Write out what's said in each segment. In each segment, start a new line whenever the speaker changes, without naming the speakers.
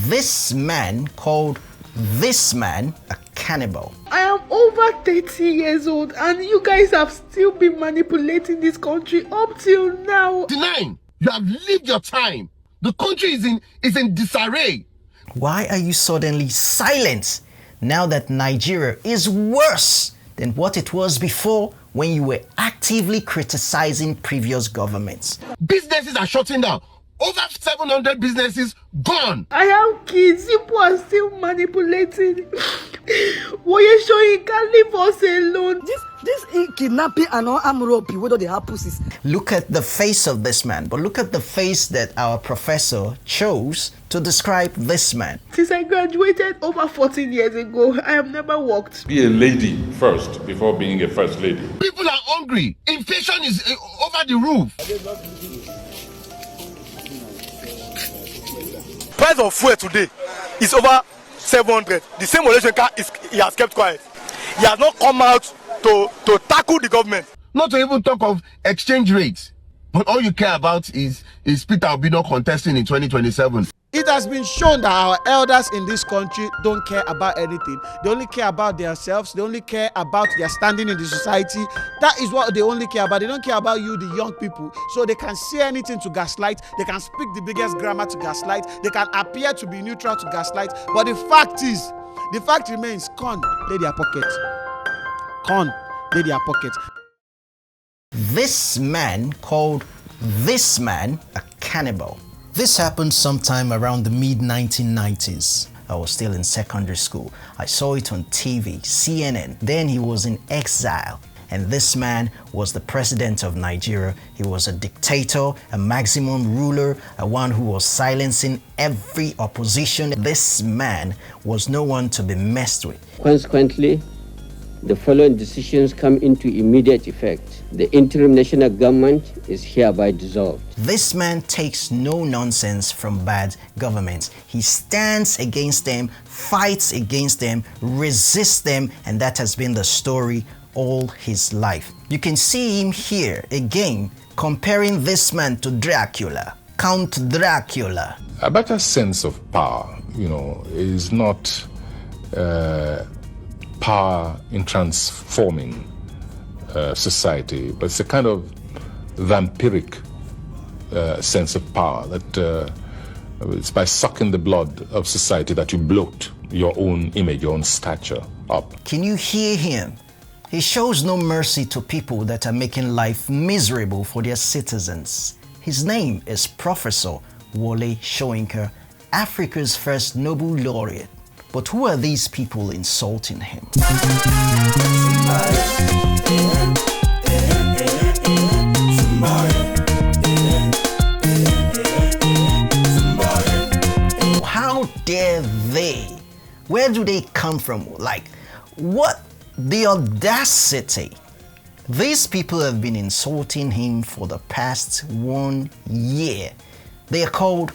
this man called this man a cannibal.
I am over 30 years old and you guys have still been manipulating this country up till now.
Denying, you have lived your time. The country is in disarray.
Why are you suddenly silent now that Nigeria is worse than what it was before when you were actively criticizing previous governments?
Businesses are shutting down. Over 700 businesses gone.
I have kids. People are still manipulating. Wole Soyinka, leave us alone.
This kidnapping and all armed robbery, whether they have pussies.
Look at the face of this man, but look at the face that our professor chose to describe this man.
Since I graduated over 14 years ago, I have never worked.
Be a lady first before being a first lady.
People are hungry. Inflation is over the roof.
Price of fuel today is over 700. The same Wole Soyinka he has kept quiet. He has not come out to tackle the government.
Not to even talk of exchange rates. But all you care about is Peter Obi not contesting in 2027.
It has been shown that our elders in this country don't care about anything. They only care about themselves. They only care about their standing in the society. That is what they only care about. They don't care about you, the young people. So they can say anything to gaslight. They can speak the biggest grammar to gaslight. They can appear to be neutral to gaslight. But the fact remains, con, lay their pocket. Con, lay their pocket.
This man called this man a cannibal. This happened sometime around the mid-1990s. I was still in secondary school. I saw it on TV, CNN. Then he was in exile. And this man was the president of Nigeria. He was a dictator, a maximum ruler, a one who was silencing every opposition. This man was no one to be messed with.
Consequently, the following decisions come into immediate effect. The interim national government is hereby dissolved.
This man takes no nonsense from bad governments. He stands against them, fights against them, resists them, and that has been the story all his life. You can see him here again, comparing this man to Dracula, Count Dracula.
A better sense of power, is not power in transforming society, but it's a kind of vampiric sense of power that it's by sucking the blood of society that you bloat your own image, your own stature up.
Can you hear him? He shows no mercy to people that are making life miserable for their citizens. His name is Professor Wole Soyinka, Africa's first Nobel laureate. But who are these people insulting him? How dare they? Where do they come from? Like, what? The audacity. These people have been insulting him for the past 1 year. They are called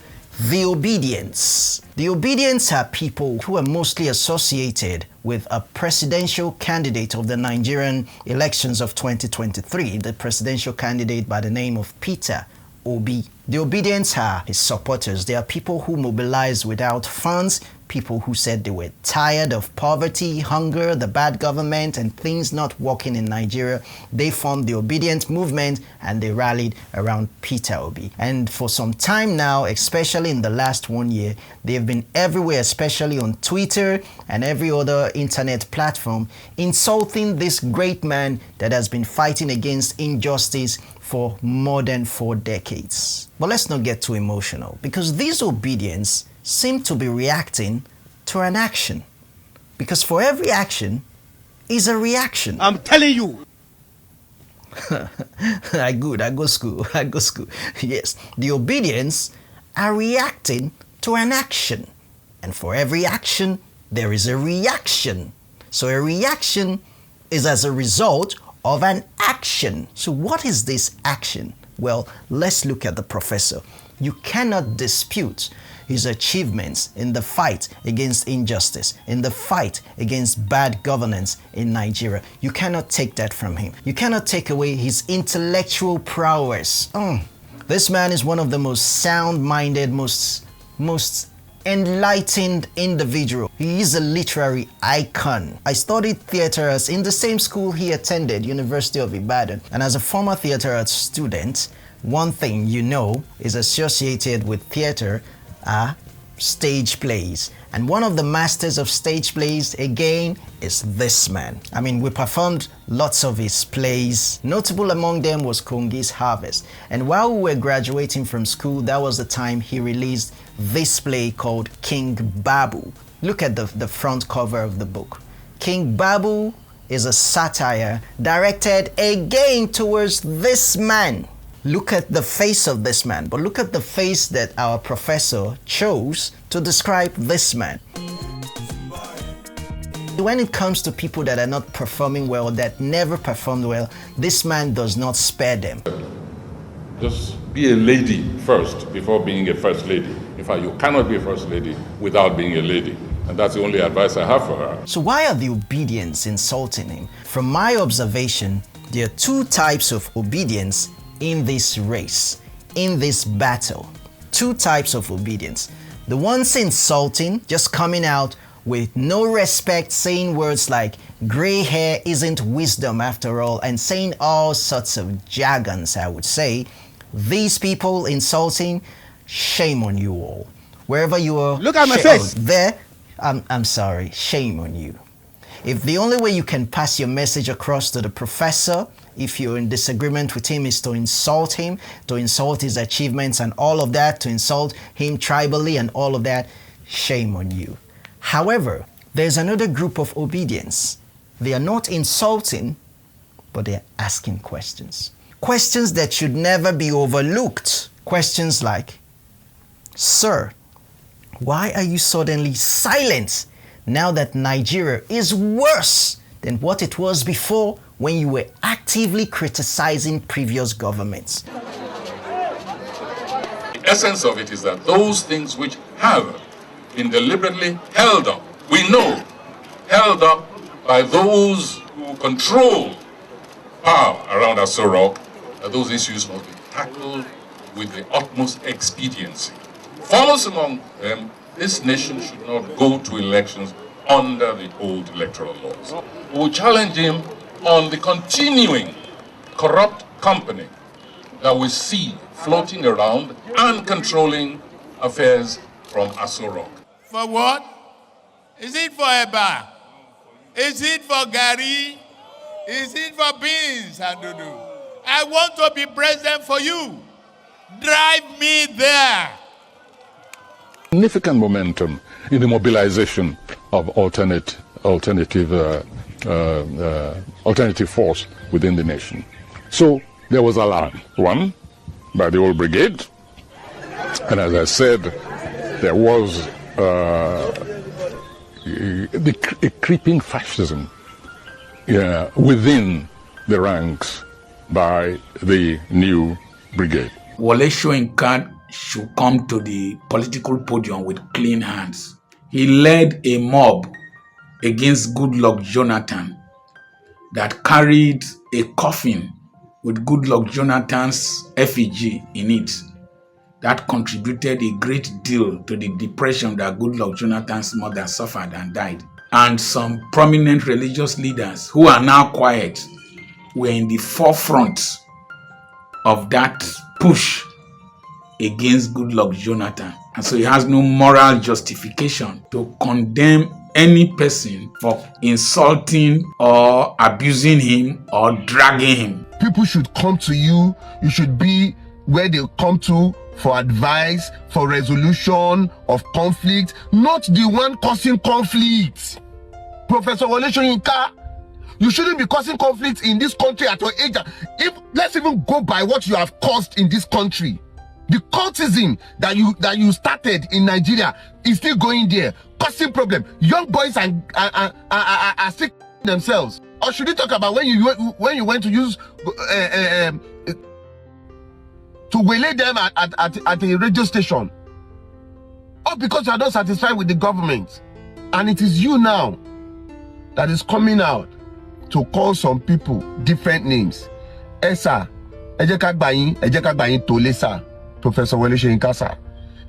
the Obedience. The Obedience are people who are mostly associated with a presidential candidate of the Nigerian elections of 2023, the presidential candidate by the name of Peter Obi. The Obedience are his supporters. They are people who mobilize without funds, people who said they were tired of poverty, hunger, the bad government, and things not working in Nigeria. They formed the Obedient movement and they rallied around Peter Obi. And for some time now, especially in the last 1 year, they've been everywhere, especially on Twitter and every other internet platform, insulting this great man that has been fighting against injustice for more than 4 decades. But let's not get too emotional, because these Obedience seem to be reacting to an action. Because for every action is a reaction.
I'm telling you.
I go school. Yes, the Obedience are reacting to an action. And for every action, there is a reaction. So a reaction is as a result of an action. So what is this action? Well, let's look at the professor. You cannot dispute his achievements in the fight against injustice, in the fight against bad governance in Nigeria. You cannot take that from him. You cannot take away his intellectual prowess. This man is one of the most sound-minded, most enlightened individual. He is a literary icon. I studied theatre arts in the same school he attended, University of Ibadan. And as a former theatre arts student, one thing you know is associated with theatre are stage plays. And one of the masters of stage plays, again, is this man. I mean, we performed lots of his plays. Notable among them was Kongi's Harvest. And while we were graduating from school, that was the time he released this play called King Babu. Look at the front cover of the book. King Babu is a satire directed again towards this man. Look at the face of this man, but look at the face that our professor chose to describe this man. When it comes to people that are not performing well, that never performed well, this man does not spare them.
Just be a lady first before being a first lady. In fact, you cannot be a first lady without being a lady. And that's the only advice I have for her.
So why are the obedience insulting him? From my observation, there are two types of obedience in this race, in this battle. Two types of obedience. The ones insulting, just coming out with no respect, saying words like gray hair isn't wisdom after all, and saying all sorts of jargons, I would say. These people insulting, shame on you all. Wherever you are,
look at my face.
There, I'm sorry, shame on you. If the only way you can pass your message across to the professor, if you're in disagreement with him, is to insult his achievements and all of that, to insult him tribally and all of that, shame on you. However, there's another group of obedience. They are not insulting, but they're asking questions. Questions that should never be overlooked. Questions like, sir, why are you suddenly silent now that Nigeria is worse than what it was before when you were actively criticizing previous governments?
The essence of it is that those things which have been deliberately held up, we know, held up by those who control power around Aso Rock, that those issues must be tackled with the utmost expediency. Foremost among them, this nation should not go to elections under the old electoral laws. We will challenge him on the continuing corrupt company that we see floating around and controlling affairs from Aso Rock.
For what? Is it for Eba? Is it for Gary? Is it for beans and Dudu? I want to be president for you. Drive me there.
Significant momentum in the mobilization of alternative force within the nation. So there was alarm. One, by the old brigade, and as I said, there was a creeping fascism within the ranks by the new brigade.
Wole Soyinka should come to the political podium with clean hands. He led a mob against Goodluck Jonathan that carried a coffin with Goodluck Jonathan's effigy in it. That contributed a great deal to the depression that Goodluck Jonathan's mother suffered and died. And some prominent religious leaders who are now quiet were in the forefront of that push against Goodluck Jonathan. And so he has no moral justification to condemn any person for insulting or abusing him or dragging him.
People should come to you. You should be where they come to for advice, for resolution of conflict, not the one causing conflict. Professor Wole Soyinka, you shouldn't be causing conflict in this country at your age. Let's even go by what you have caused in this country. The cultism that you started in Nigeria is still going there, causing problem. Young boys are sick themselves. Or should we talk about when you went to use to waylay them at a radio station? Or because you are not satisfied with the government, and it is you now that is coming out to call some people different names. Esa, ejeka gbayin tole sa. Professor Wole Soyinka sir,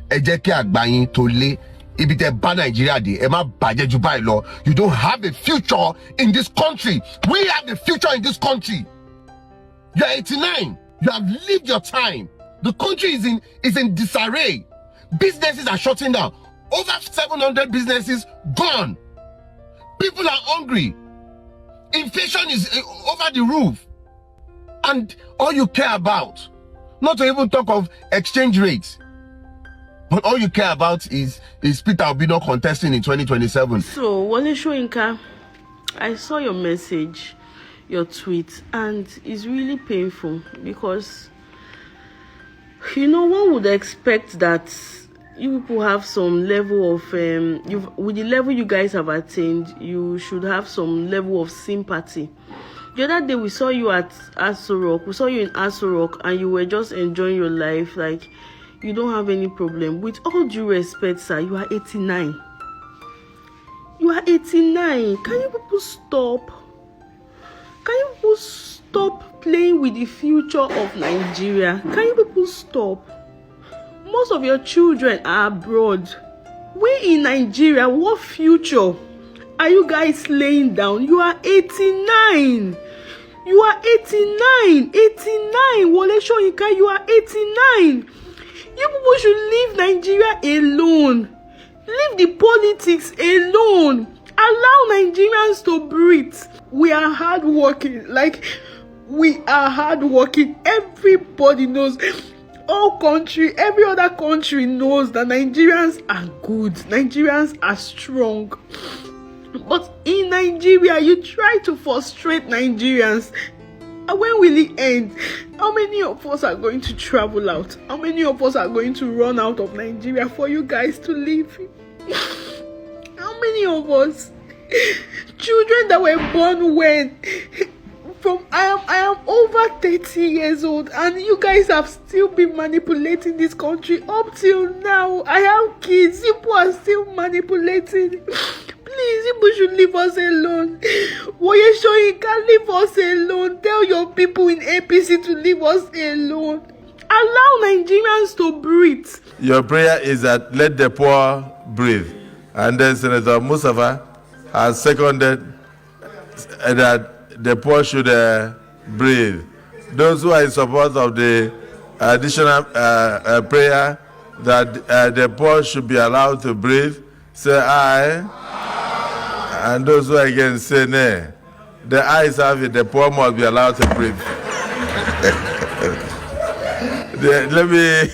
ẹ jẹ́ kí àgbáyín tó lé If it's a bad Nigeria, you don't have a future in this country. We have a future in this country. You're 89. You have lived your time. The country is in disarray. Businesses are shutting down. Over 700 businesses gone. People are hungry. Inflation is over the roof. And all you care about, not to even talk of exchange rates, but all you care about is Peter Obi not contesting in 2027.
So, Wole Soyinka, I saw your message, your tweet, and it's really painful because, you know, one would expect that you people have some level of, with the level you guys have attained, you should have some level of sympathy. The other day we saw you at Aso Rock. We saw you in Aso Rock and you were just enjoying your life. Like, you don't have any problem. With all due respect, sir, you are 89. You are 89. Can you people stop? Can you people stop playing with the future of Nigeria? Can you people stop? Most of your children are abroad. We in Nigeria, what future are you guys laying down? You are 89. You are 89. 89. Wole Soyinka, you are 89. You people should leave Nigeria alone. Leave the politics alone. Allow Nigerians to breathe. We are hardworking. Like, we are hardworking. Everybody knows. Every other country knows that Nigerians are good. Nigerians are strong. But in Nigeria, you try to frustrate Nigerians. And when will it end? How many of us are going to travel out? How many of us are going to run out of Nigeria for you guys to leave? How many of us? Children that were born when? I am over 30 years old and you guys have still been manipulating this country up till now. I have kids. People are still manipulating. Please, people should leave us alone. Wole Soyinka, leave us alone. Tell your people in APC to leave us alone. Allow Nigerians to breathe.
Your prayer is that let the poor breathe. And then Senator Mustafa has seconded that the poor should breathe. Those who are in support of the additional prayer that the poor should be allowed to breathe, say aye. And those who are against say nay. The ayes have it, the poor must be allowed to breathe. Let me...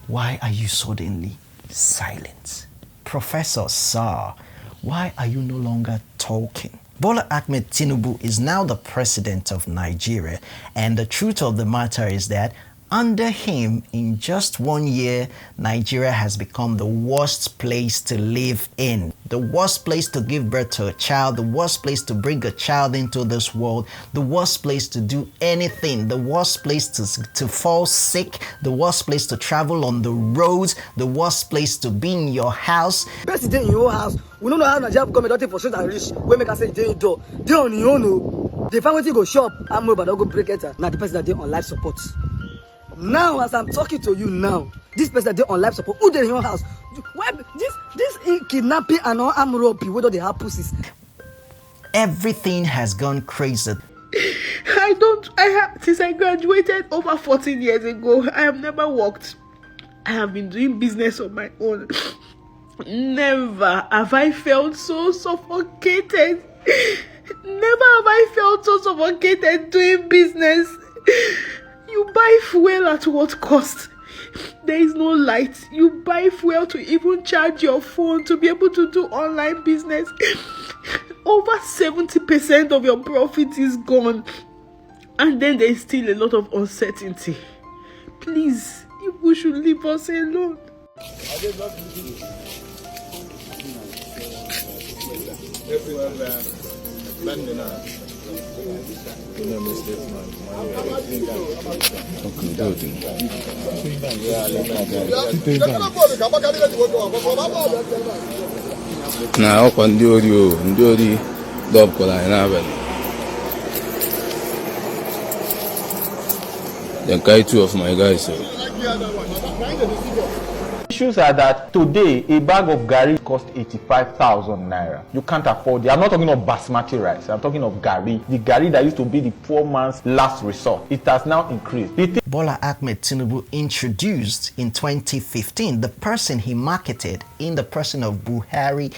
Why are you suddenly silent? Professor Sir, why are you no longer talking? Bola Ahmed Tinubu is now the president of Nigeria, and the truth of the matter is that under him, in just 1 year, Nigeria has become the worst place to live in. The worst place to give birth to a child, the worst place to bring a child into this world, the worst place to do anything, the worst place to fall sick, the worst place to travel on the roads, the worst place to be in your house.
Best day in your house. We don't know how Nigeria become a dirty for straight and rich. We make us say day door. They on your own. The family go shop. I'm more but I'll go break it. Now the person that they on life support. Now, as I'm talking to you now, this person that they on life support, who they in your house? Why this kidnapping and all armed robbery, whether they have pussies?
Everything has gone crazy.
Since I graduated over 14 years ago, I have never worked. I have been doing business on my own. Never have I felt so suffocated. Never have I felt so suffocated doing business. You buy fuel at what cost? There is no light. You buy fuel to even charge your phone to be able to do online business. Over 70% of your profit is gone. And then there is still a lot of uncertainty. Please, you should leave us alone.
Na ọkwa ndị ori dọpụtara anyị n'abalị. The guy two of my guys.
issues are that today a bag of garri costs 85,000 naira. You can't afford it. I'm not talking of basmati rice. I'm talking of garri. The garri that used to be the poor man's last resort. It has now increased.
Bola Ahmed Tinubu introduced in 2015, the person he marketed in the person of Buhari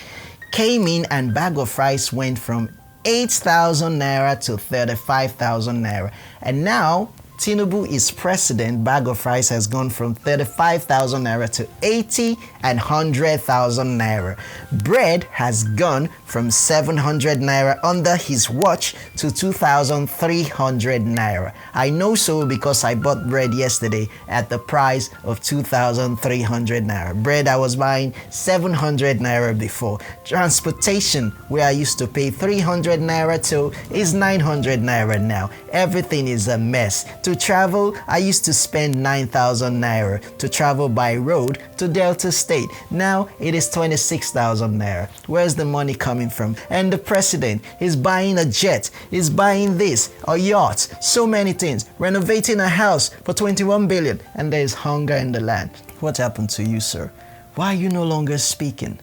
came in and bag of rice went from 8,000 naira to 35,000 naira. And now Tinubu is president, bag of rice has gone from 35,000 naira to 80 and 100,000 naira. Bread has gone from 700 naira under his watch to 2,300 naira. I know so because I bought bread yesterday at the price of 2,300 naira. Bread I was buying 700 naira before. Transportation, where I used to pay 300 naira to, is 900 naira now. Everything is a mess. To travel, I used to spend 9,000 naira to travel by road to Delta State. Now it is 26,000 naira. Where's the money coming from? And the president is buying a jet, is buying this, a yacht, so many things, renovating a house for 21 billion, and there is hunger in the land. What happened to you, sir? Why are you no longer speaking?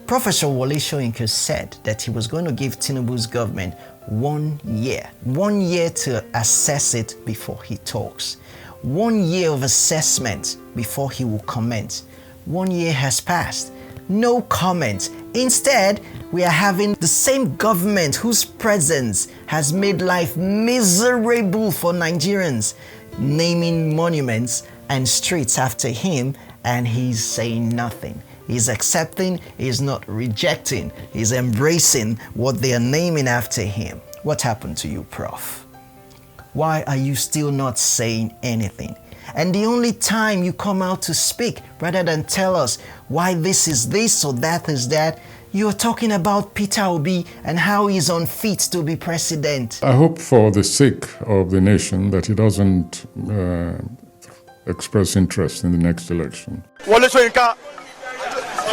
Professor Wole Soyinka said that he was going to give Tinubu's government 1 year to assess it before he talks. 1 year of assessment before he will comment. 1 year has passed. No comment. Instead, we are having the same government whose presence has made life miserable for Nigerians, naming monuments and streets after him, and he's saying nothing. He's accepting, he's not rejecting, he's embracing what they are naming after him. What happened to you, Prof? Why are you still not saying anything? And the only time you come out to speak, rather than tell us why this is this or that is that, you're talking about Peter Obi and how he's unfit to be president.
I hope for the sake of the nation that he doesn't express interest in the next election.
Wole Soyinka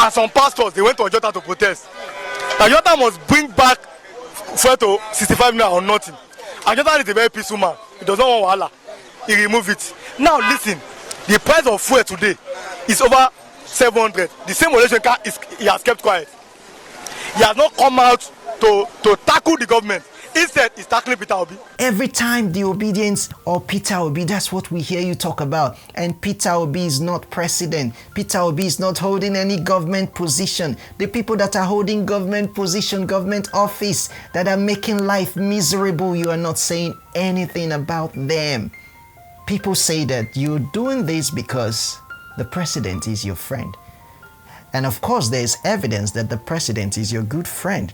and some pastors, they went to Ojota to protest. Ojota must bring back fuel to 65 naira or nothing. Ojota is a very peaceful man. He does not want wahala. He remove it. Now listen, the price of fuel today is over 700. The same Wole Soyinka he has kept quiet. He has not come out to tackle the government. Instead, he's tackling Peter Obi.
Every time the obedience of Peter Obi, that's what we hear you talk about. And Peter Obi is not president. Peter Obi is not holding any government position. The people that are holding government position, government office, that are making life miserable, you are not saying anything about them. People say that you're doing this because the president is your friend. And of course, there's evidence that the president is your good friend.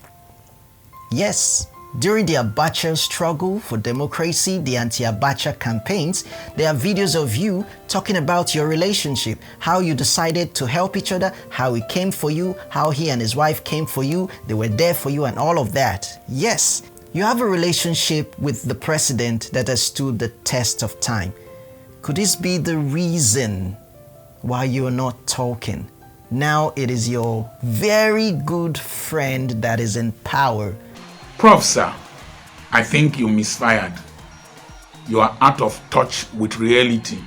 Yes. During the Abacha struggle for democracy, the anti-Abacha campaigns, there are videos of you talking about your relationship, how you decided to help each other, how he came for you, how he and his wife came for you, they were there for you and all of that. Yes, you have a relationship with the president that has stood the test of time. Could this be the reason why you're not talking? Now it is your very good friend that is in power.
Prof, sir, I think you misfired. You are out of touch with reality.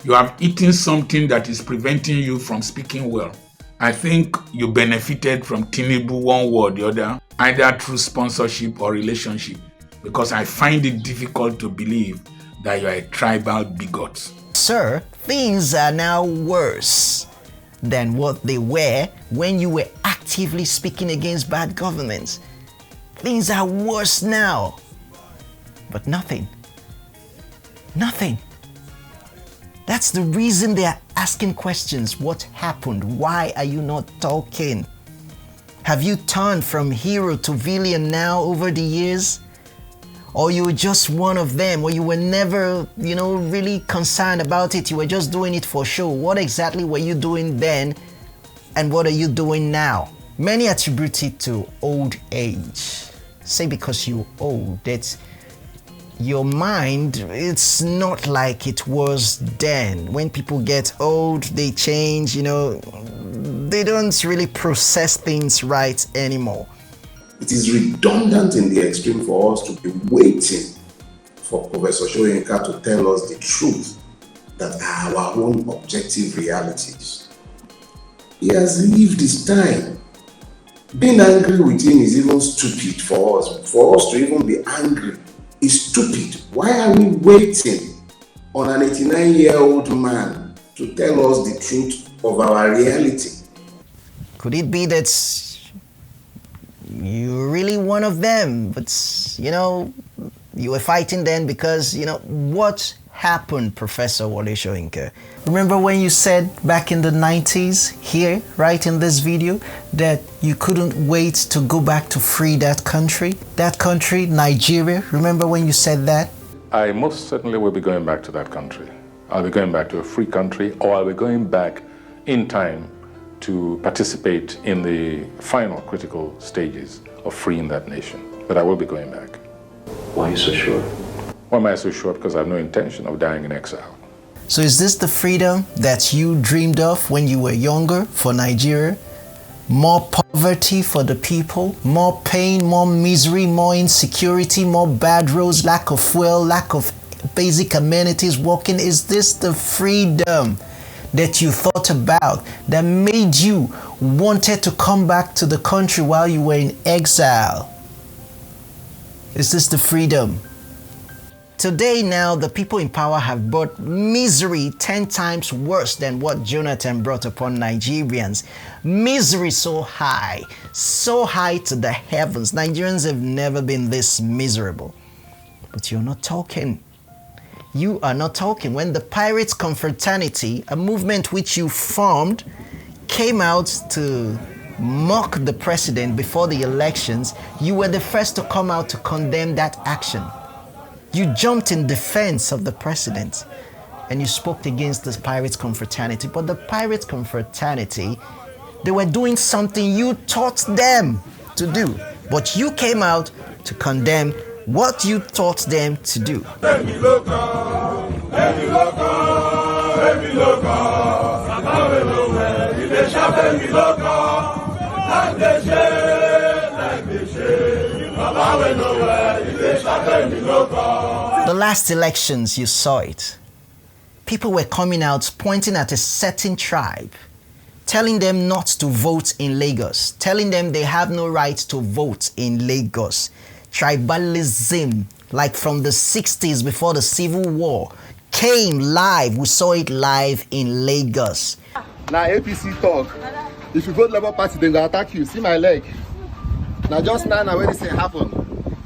You have eaten something that is preventing you from speaking well. I think you benefited from Tinubu one way or the other, either through sponsorship or relationship, because I find it difficult to believe that you are a tribal bigot.
Sir, things are now worse than what they were when you were actively speaking against bad governments. Things are worse now. But nothing. Nothing. That's the reason they are asking questions. What happened? Why are you not talking? Have you turned from hero to villain now over the years? Or you were just one of them, or you were never, really concerned about it. You were just doing it for show. What exactly were you doing then? And what are you doing now? Many attribute it to old age. Say because you're old, it's your mind, it's not like it was then. When people get old, they change, they don't really process things right anymore.
It is redundant in the extreme for us to be waiting for Professor Soyinka to tell us the truth that are our own objective realities. He has lived his time. Being angry with him is even stupid for us. For us to even be angry is stupid. Why are we waiting on an 89-year-old man to tell us the truth of our reality?
Could it be that you're really one of them, but you were fighting then because, what happened, Professor Wole Soyinka? Remember when you said back in the 90s here, right in this video, that you couldn't wait to go back to free that country? That country, Nigeria. Remember when you said that?
I most certainly will be going back to that country. I'll be going back to a free country, or I'll be going back in time to participate in the final critical stages of freeing that nation. But I will be going back.
Why are you so sure?
Why am I so sure? Because I have no intention of dying in exile.
So is this the freedom that you dreamed of when you were younger for Nigeria? More poverty for the people, more pain, more misery, more insecurity, more bad roads, lack of fuel, lack of basic amenities, walking. Is this the freedom that you thought about that made you wanted to come back to the country while you were in exile? Is this the freedom? Today now, the people in power have brought misery 10 times worse than what Jonathan brought upon Nigerians. Misery so high to the heavens. Nigerians have never been this miserable. But you're not talking. You are not talking. When the Pirates Confraternity, a movement which you formed, came out to mock the president before the elections, you were the first to come out to condemn that action. You jumped in defense of the president and you spoke against the Pirates Confraternity. But the Pirates Confraternity, they were doing something you taught them to do. But you came out to condemn what you taught them to do. The last elections, you saw it. People were coming out pointing at a certain tribe, telling them not to vote in Lagos, telling them they have no right to vote in Lagos. Tribalism, like from the 60s before the Civil War, came live. We saw it live in Lagos.
Now APC talk. If you vote Labour Party, they will attack you. See my leg. Now just now when this happen.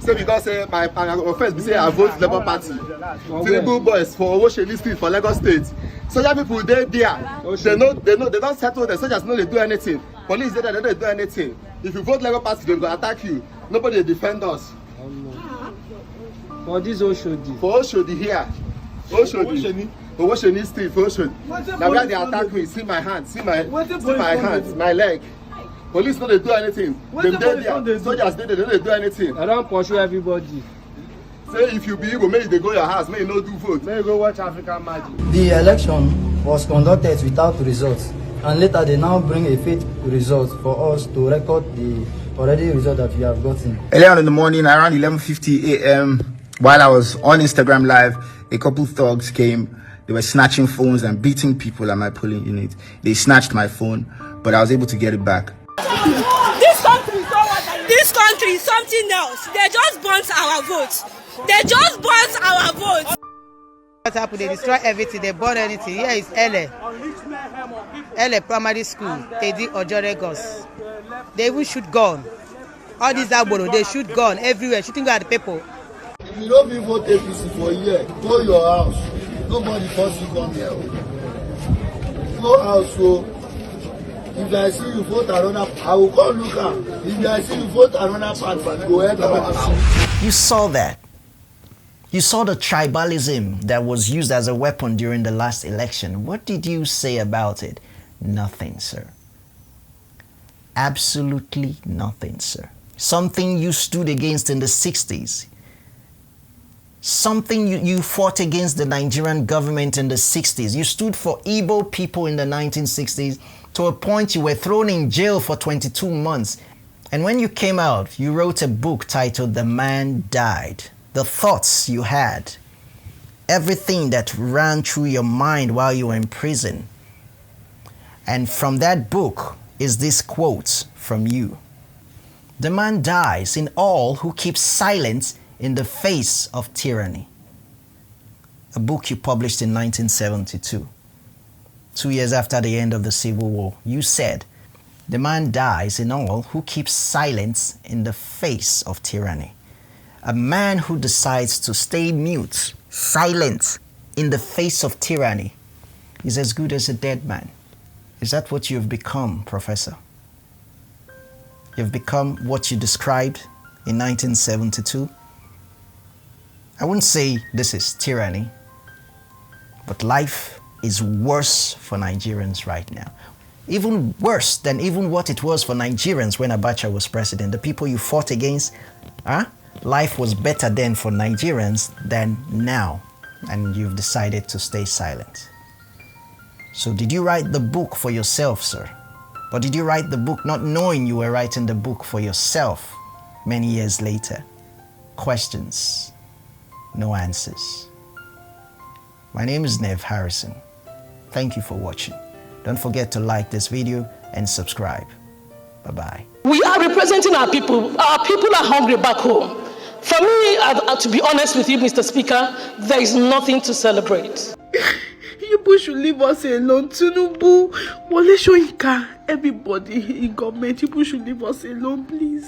So because my offense, we say I vote Labour Party. Tinubu boys for Owosheni Street for Lagos State. Soldier people there. They don't settle. The soldiers know they do anything. Police they don't do anything. If you vote Labour Party, they will attack you. Nobody will defend us.
For this Oshodi.
For Oshodi here. Owosheni Street for Oshodi. Now where they attack me, see my hand, see my hand, my leg. Police don't do anything. Them there, soldiers they don't do anything.
I don't pursue everybody.
Say if you be able, maybe they go your house, maybe no do vote.
Maybe go watch African Magic.
The election was conducted without results, and later they now bring a fake result for us to record the already result that we have gotten.
Earlier in the morning, around 11:50 a.m., while I was on Instagram Live, a couple thugs came. They were snatching phones and beating people at my polling unit. They snatched my phone, but I was able to get it back.
This country is something else. They just burnt our votes. They just burnt our votes.
What happened? They destroy everything. They burn anything. Here is LA Primary School. They did Ojoregos. They even shoot gun. All these Agboro, they shoot gun everywhere, shooting at the people.
If you don't even vote APC for a year, go your house. Nobody force you come here. Go house, so if I see you vote another, I will call look at. If I see you vote another party, go ahead and
You saw that. You saw the tribalism that was used as a weapon during the last election. What did you say about it? Nothing, sir. Absolutely nothing, sir. Something you stood against in the 60s. Something you fought against the Nigerian government in the 60s. You stood for Igbo people in the 1960s. To a point you were thrown in jail for 22 months. And when you came out, you wrote a book titled The Man Died. The thoughts you had everything that ran through your mind while you were in prison. And from that book is this quote from you. The man dies in all who keeps silent in the face of tyranny. A book you published in 1972. 2 years after the end of the Civil War, you said, the man dies in all who keeps silence in the face of tyranny. A man who decides to stay mute, silent, in the face of tyranny is as good as a dead man. Is that what you've become, Professor? You've become what you described in 1972? I wouldn't say this is tyranny, but life is worse for Nigerians right now. Even worse than even what it was for Nigerians when Abacha was president. The people you fought against, life was better then for Nigerians than now. And you've decided to stay silent. So did you write the book for yourself, sir? Or did you write the book not knowing you were writing the book for yourself many years later? Questions, no answers. My name is Nev Harrison. Thank you for watching. Don't forget to like this video and subscribe. Bye-bye.
We are representing our people. Our people are hungry back home. For me, to be honest with you, Mr. Speaker, there is nothing to celebrate.
You people should leave us alone. Tinubu, Wole Soyinka, everybody in government, people should leave us alone, please.